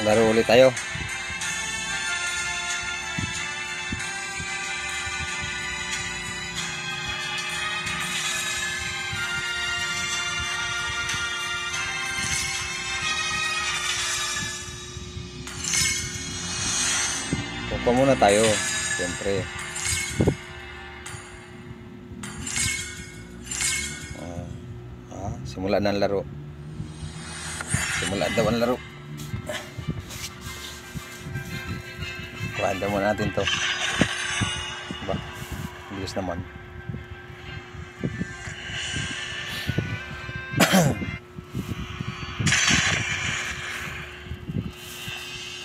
Laro ulit tayo. Pupa muna tayo, siyempre. Simula na ang laro. Simula daw ang laro. Kuhaan daw muna natin to. Ba, bilis naman.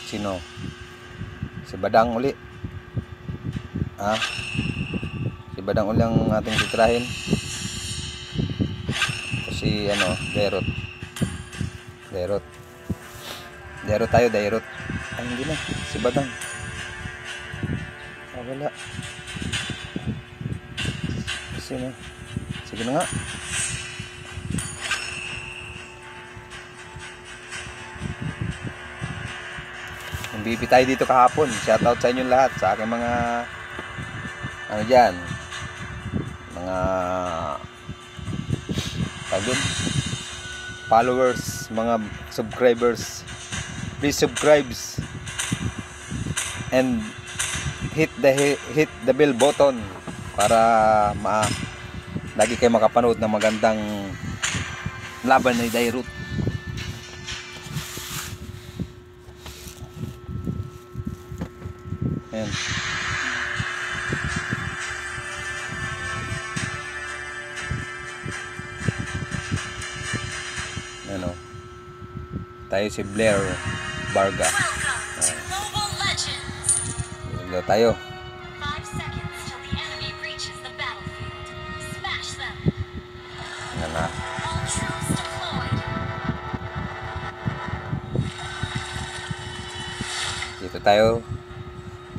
Sino? Si Badang uli. Si Badang uli ang ating titirahin. Si Dairot. Dairot tayo, Dairot. Ay, hindi na. Si Badang. Wala. Sino? Sige na nga. Nagbibi tayo dito kahapon. Shoutout sa inyo lahat. Sa aking mga dyan. Mga followers, mga subscribers. Please subscribe and hit the bell button para lagi kayo makapanood ng magandang laban ni Dairot. Ayan. Tayo si Blair Barga. Dito tayo. Yan na. Dito tayo.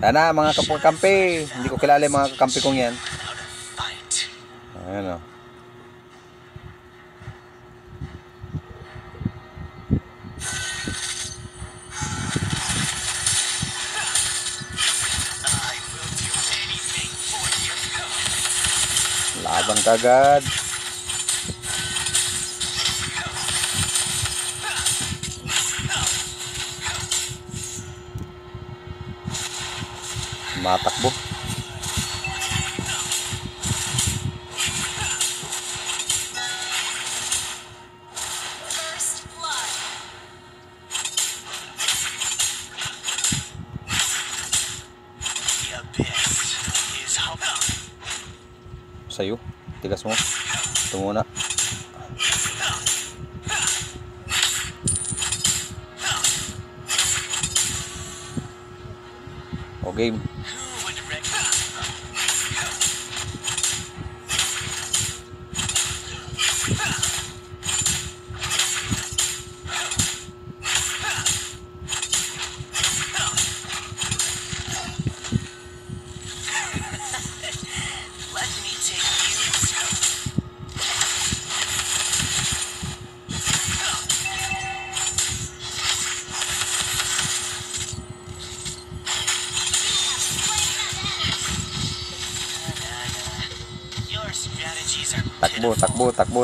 Sana mga kakampi. Hindi ko kilala yung mga kakampi kong yan. Ayan o. Laban kagad. Matakbo. Sa'yo, tigas mo. Ito muna. O game.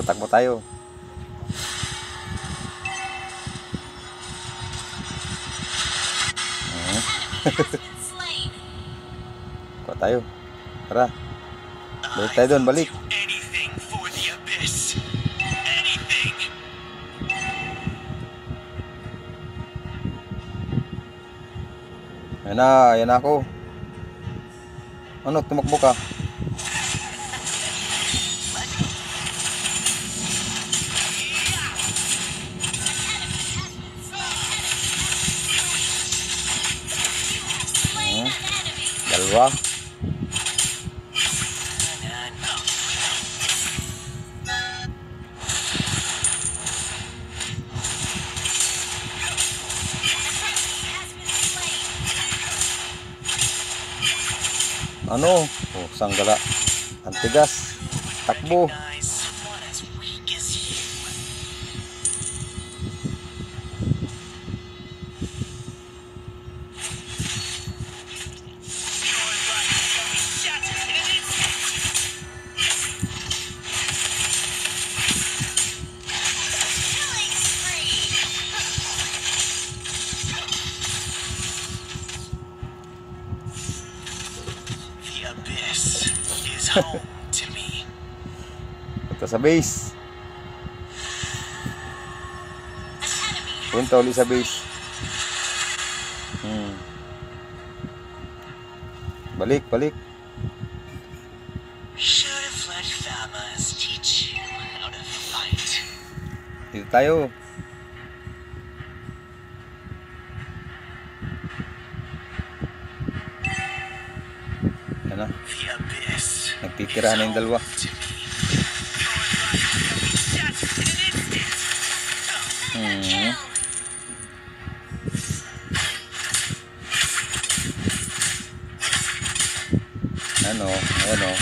Takbo tayo. Kuha tayo. Tara. Balik tayo doon, balik. Yan na ako. Ano, tumakbo ka? Dalawa. Ano? Oh, sanggala. Antigas. Takbo. home to me. Punta sa base. Punta ulit sa base. Balik, balik. Should have let Famas teach you how to fight. Dito tayo. Ano? The abyss. Nagtitira na yung dalawa. Ano, ayan o.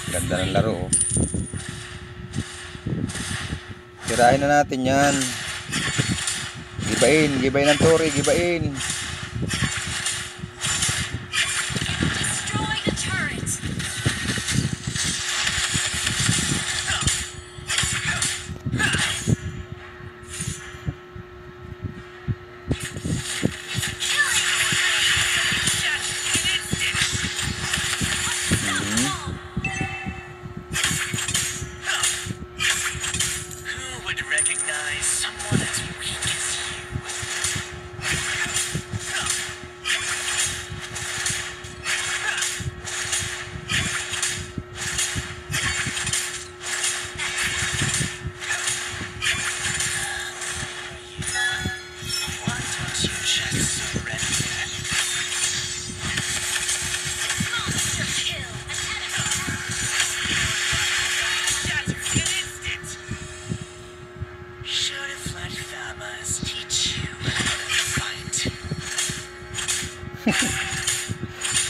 Ganda ng laro o. Tirahin na natin yan. Gibain, gibain ng tore, gibain.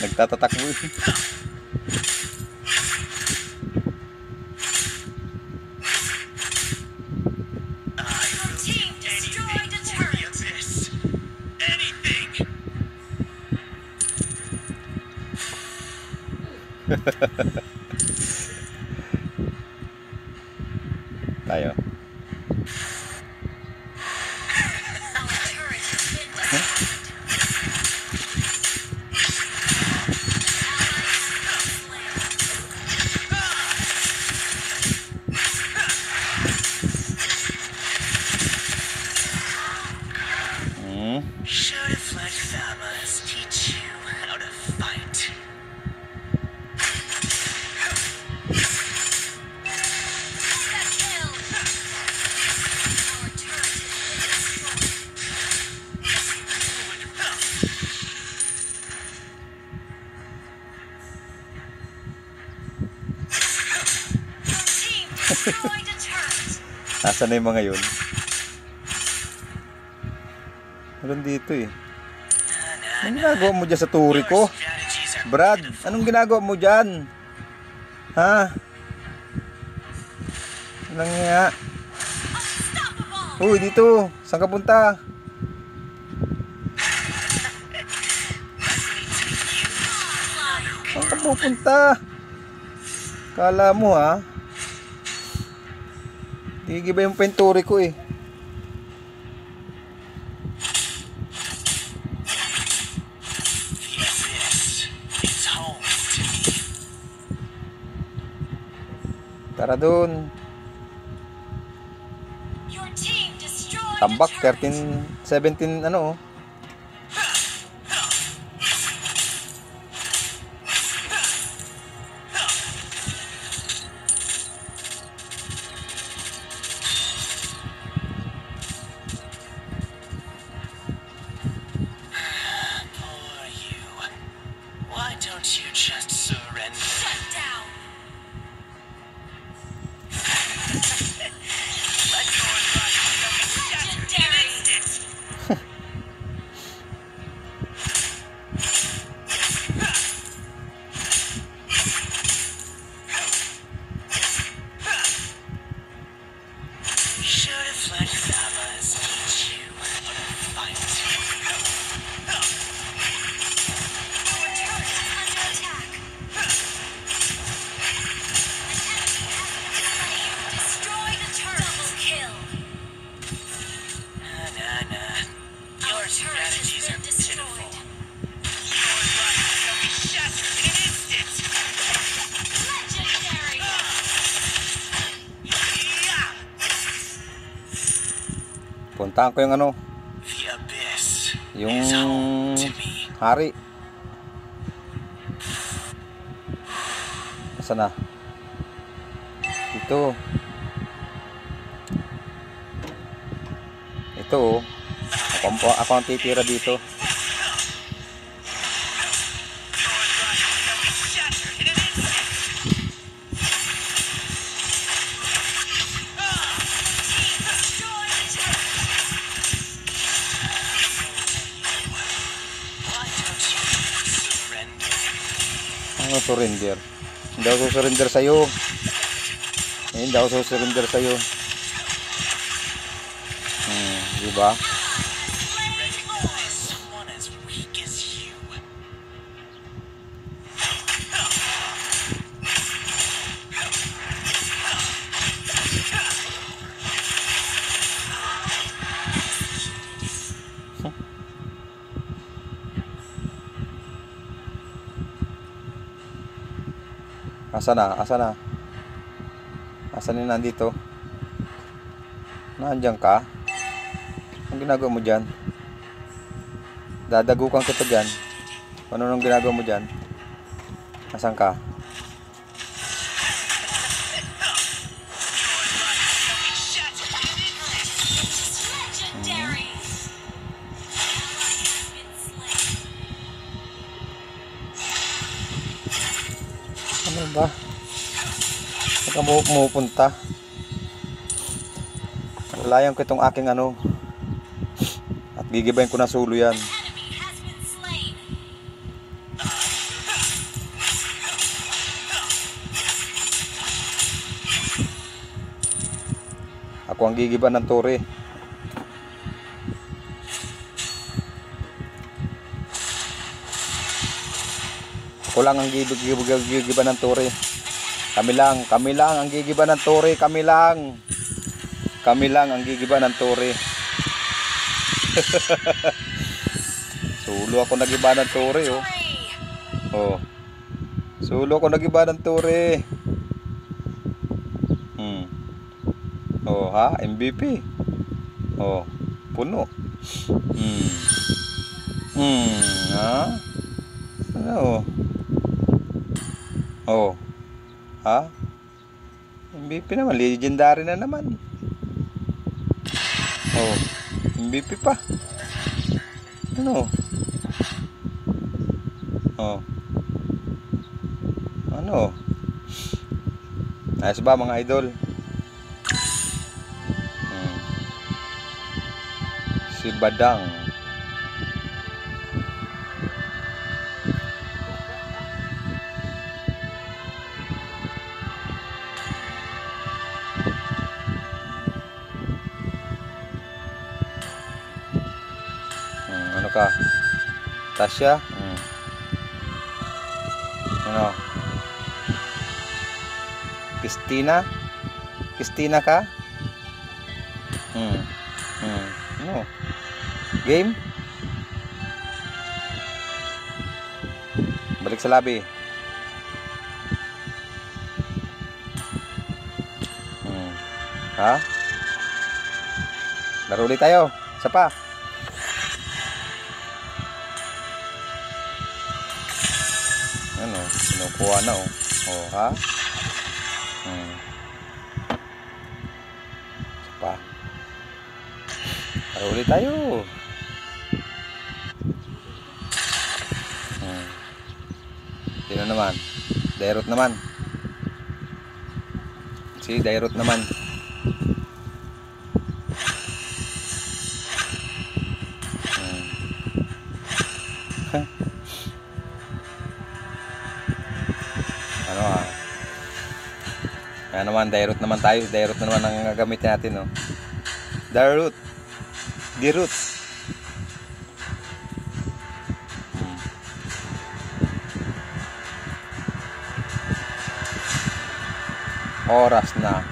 Nagtatatakbo eh. Tayo. Should have let Famas teach you how to fight. Nasaan na yung mga yun? Meron dito eh. Anong ginagawa mo dyan sa turi ko? Brad, anong ginagawa mo dyan? Ha? Anong nga? Uy, dito. Saan ka punta? Saan ka pupunta? Kala mo ha? Gigiba yung penturi ko eh. Tara dun. Tambak 13, 17 ano. Why don't you just surrender? Shut down. Let your life become legendary. Should have let Famas teach you how to fight. Your strategies are pitiful. Your life shall be shattered in an instant. Puntahan ko yung ano, The abyss yung is home to me. hari. Nasaan na? Ito. Ito oh. Ako ang titira dito. Ano surrender? Hindi ako surrender sa'yo. Hindi ako surrender sa'yo. Diba? Asa na? Asa na? Asa na nandito? Nandiyan ka? Ang ginagawa mo dyan? Dadagukan kita dyan. Ano nang ginagawa mo dyan? Asan ka? Ano ba? Saan ka pumupunta? Lalayang ko itong aking ano. At gigibayin ko na sulo yan. Ako ang gigiba ng tore. Ako lang ang gigiba ng tore. Kami lang ang gigiba ng tore. Kami lang ang gigiba ng tore. Sulo ako nagiba ng tore oh. Oh. Sulo ako nagiba ng tore. Oh ha, MVP. Oh, puno. Ha? Ano? Oh. Ha? MVP naman, legendary na naman. Oh, MVP pa. Ano? Oh. Ano? Ayos ba mga idol? Si Badang. Ano ka? Tasya? Ano? Christina? Christina ka? Ano? Game? Balik sa lobby. Ha? Laro ulit tayo. Isa pa. Ano? Sinukuha na oh. Oh, ha? Isa pa. Laro ulit tayo. Sino naman? Dairot naman. Si Dairot naman. Ano ah? Kaya naman, Dairot naman tayo. Dairot na naman ang gagamitin natin, no? Dairot. Dirot. Oras na.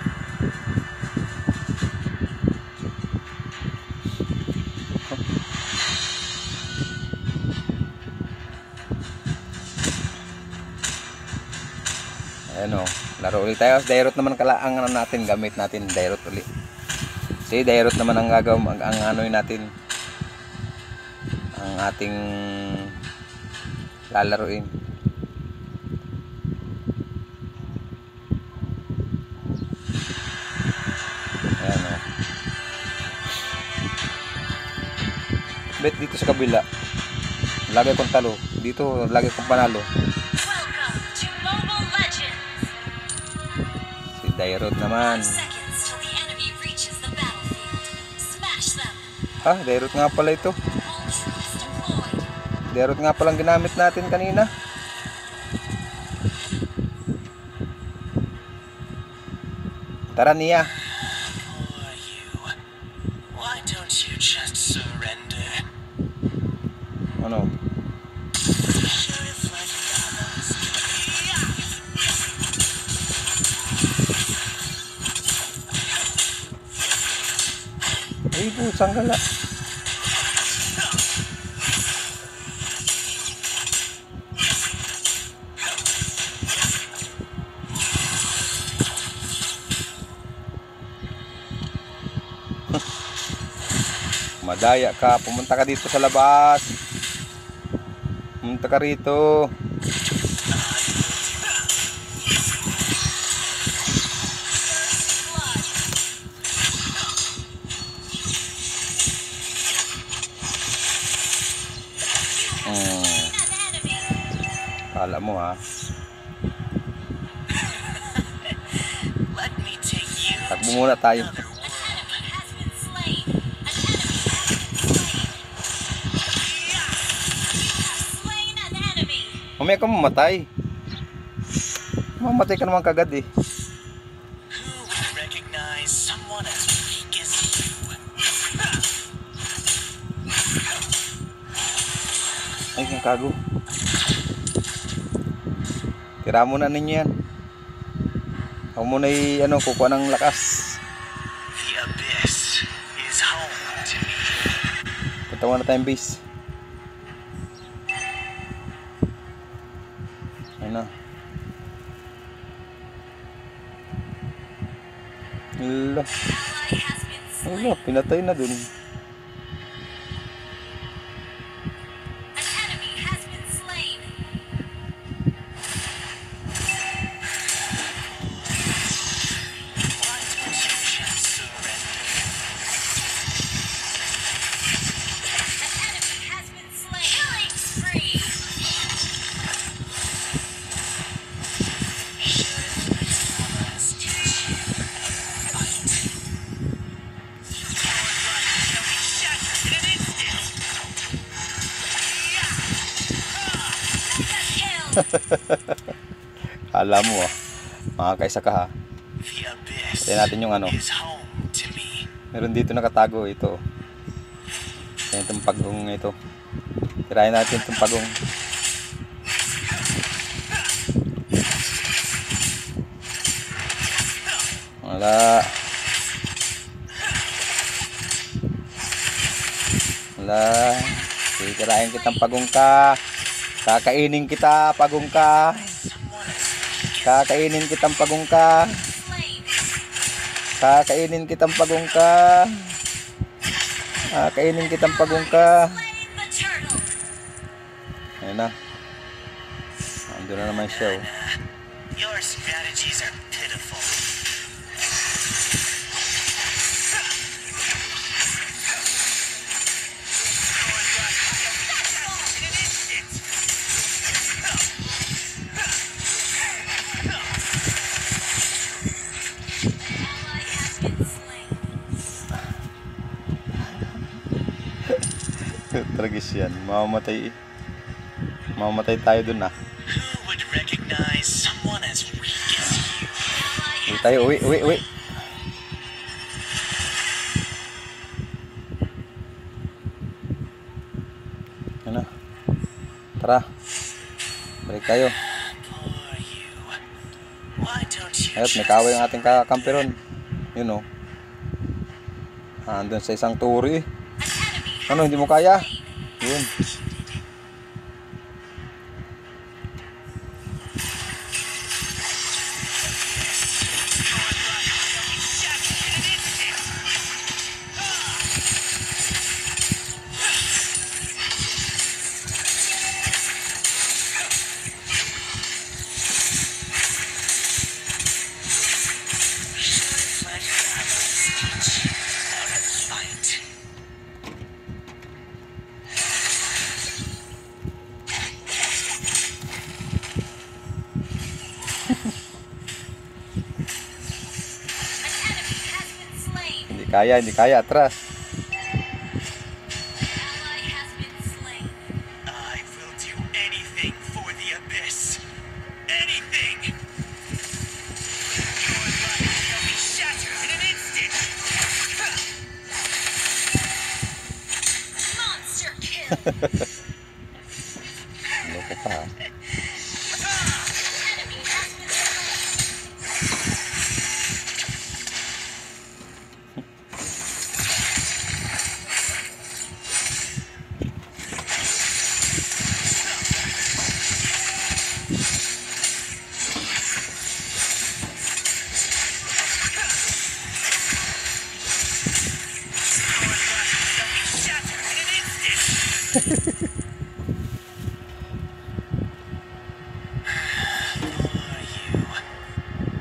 Ayan o. Laro ulit tayo. Dairot naman ang ano natin. Gamit natin Dairot ulit. Kasi dairot naman ang gagawin, ang ano natin, ang ating lalaruin. Ayan o. Bet dito sa kabila, lagi kong talo. Dito, lagi kong panalo. Welcome to Mobile Legends. Si Dairot naman. 5 seconds till the enemy reaches the battlefield. Smash them. Ah, Dairot nga pala ito. All troops deployed. Dairot nga palang ginamit natin kanina. Tara niya. Who are you? Why don't you just surrender? Ano? Sheriff like others. Ay, pusang gala. Madaya ka, pumunta ka dito sa labas. Pumunta ka rito. Kala mo ha. Let me take you Takbo muna tayo. another world. Has been slain. Slain an enemy. Mamaya ka mamatay. Mamatay ka naman kagad eh. Who would recognize someone as weak as you? Ay, yung kago. Tira muna ninyo yan. Ako muna kukuha ng lakas. The abyss is home to me. Punta muna tayong base. Ayun na. Hala. Ally has been slain. Hala, pinatay na dun. An enemy has been slain. Why don't you just surrender? An enemy has been slain. Killing spree. Sheriff Let's teach you how to fight. Your life shall be shattered in an instant. Kill. Alam mo makakaisa ka ha. The abyss Tingnan natin yung is home to me. Meron dito nakatago ito. Yan itong pagong ito. Tirahin natin itong pagong. Wala. Wala. Titirahin kitang pagong ka. Kakainin kita pagong ka. Kakainin kitang pagong ka. Slain. Kakainin kitang pagong ka. Kakainin kitang pagong ka. Slain the turtle. Ayun na. Ando na naman siya oh. Your strategies are pitiful. Ally has been slain. Tragis yan. Mamamatay. Mamamatay tayo dun ah. Who would recognize someone as weak as you? Uwi tayo. Uwi. Uwi. Uwi. Ayun na. Tara. Balik tayo. Poor you. Why don't you Ayot, may kaway ang ating kakampi ron. Yun oh. Andun sa isang turi. Ano, hindi mo kaya? Yun. Hindi kaya. Atras. I will do anything for the abyss. Anything! Your life shall be shattered in an instant! Monster kill! Loko pa.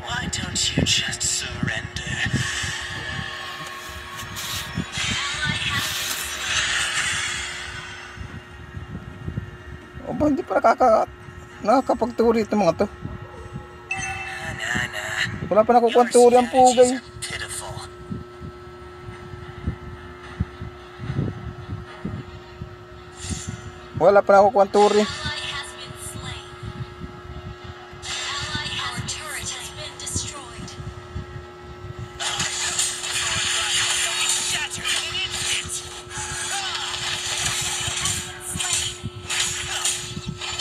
Why don't you just surrender? O ba, hindi pa nakakapagturi itong mga to. Wala pa nakukuha ang turi ang pugay. Pitiful. Wala pa nakukuha ang turi.